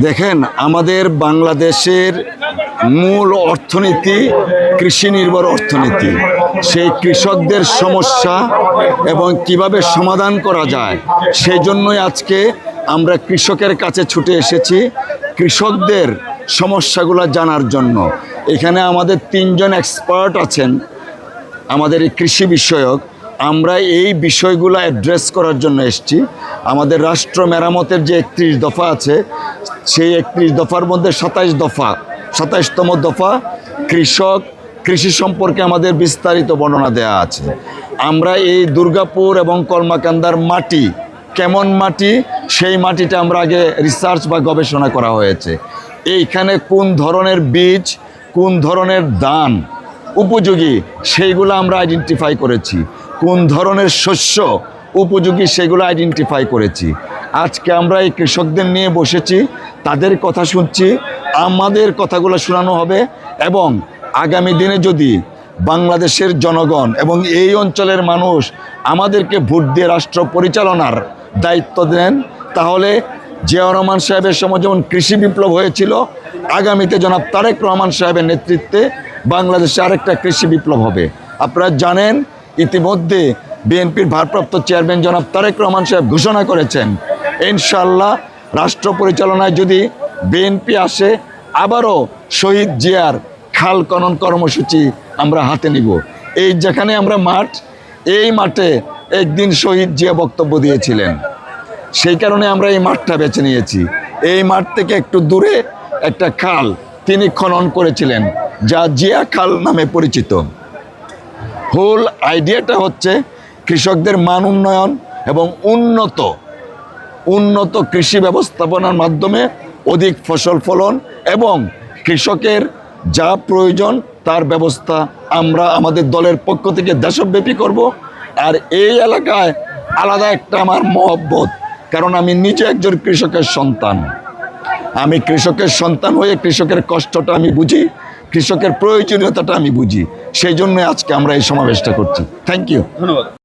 দেখেন, আমাদের বাংলাদেশের মূল অর্থনীতি কৃষি নির্ভর অর্থনীতি। সেই কৃষকদের সমস্যা এবং কিভাবে সমাধান করা যায়, সেই জন্যই আজকে আমরা কৃষকের কাছে ছুটে এসেছি কৃষকদের সমস্যাগুলো জানার জন্য। এখানে আমাদের 3 জন এক্সপার্ট আছেন আমাদের এই কৃষি বিষয়ক। আমরা এই বিষয়গুলো অ্যাড্রেস করার জন্য এসেছি। আমাদের রাষ্ট্র মেরামতের যে 31 দফা আছে, সেই 31 দফার মধ্যে 27তম দফা কৃষি সম্পর্কে আমাদের বিস্তারিত বর্ণনা দেওয়া আছে। আমরা এই দুর্গাপুর এবং কলমাকান্দার মাটি কেমন মাটি, সেই মাটিটা আমরা আগে রিসার্চ বা গবেষণা করা হয়েছে। এইখানে কোন ধরনের বীজ, কোন ধরনের ধান উপযোগী, সেইগুলো আমরা আইডেন্টিফাই করেছি। কোন ধরনের শস্য উপযোগী, সেগুলো আইডেন্টিফাই করেছি। আজকে আমরা এই কৃষকদের নিয়ে বসেছি, তাদের কথা শুনছি, আমাদের কথাগুলো শোনানো হবে। এবং আগামী দিনে যদি বাংলাদেশের জনগণ এবং এই অঞ্চলের মানুষ আমাদেরকে ভোট দিয়ে রাষ্ট্র পরিচালনার দায়িত্ব দেন, তাহলে জিয়াউর রহমান সাহেবের সময় যেমন কৃষি বিপ্লব হয়েছিল, আগামীতে জনাব তারেক রহমান সাহেবের নেতৃত্বে বাংলাদেশে আরেকটা কৃষি বিপ্লব হবে। আপনারা জানেন, ইতিমধ্যে বিএনপির ভারপ্রাপ্ত চেয়ারম্যান জনাব তারেক রহমান সাহেব ঘোষণা করেছেন, ইনশাআল্লাহ রাষ্ট্র পরিচালনায় যদি বিএনপি আসে, আবারও শহীদ জিয়ার খাল খনন কর্মসূচি আমরা হাতে নিব। এই যেখানে আমরা মাঠ, এই মাঠে একদিন শহীদ জিয়া বক্তব্য দিয়েছিলেন, সেই কারণে আমরা এই মাঠটা বেছে নিয়েছি। এই মাঠ থেকে একটু দূরে একটা খাল তিনি খনন করেছিলেন, যা জিয়া খাল নামে পরিচিত। হোল আইডিয়াটা হচ্ছে কৃষকদের মান উন্নয়ন এবং উন্নত কৃষি ব্যবস্থাপনার মাধ্যমে অধিক ফসল ফলন এবং কৃষকের যা প্রয়োজন তার ব্যবস্থা আমরা আমাদের দলের পক্ষ থেকে দেশব্যাপী করব। আর এই এলাকায় আলাদা একটা আমার মহব্বত, কারণ আমি নিজে একজন কৃষকের সন্তান। আমি কৃষকের সন্তান হয়ে কৃষকের কষ্টটা আমি বুঝি, কৃষকের প্রয়োজনীয়তাটা আমি বুঝি। সেই জন্য আজকে আমরা এই সমাবেশটা করছি। থ্যাংক ইউ, ধন্যবাদ।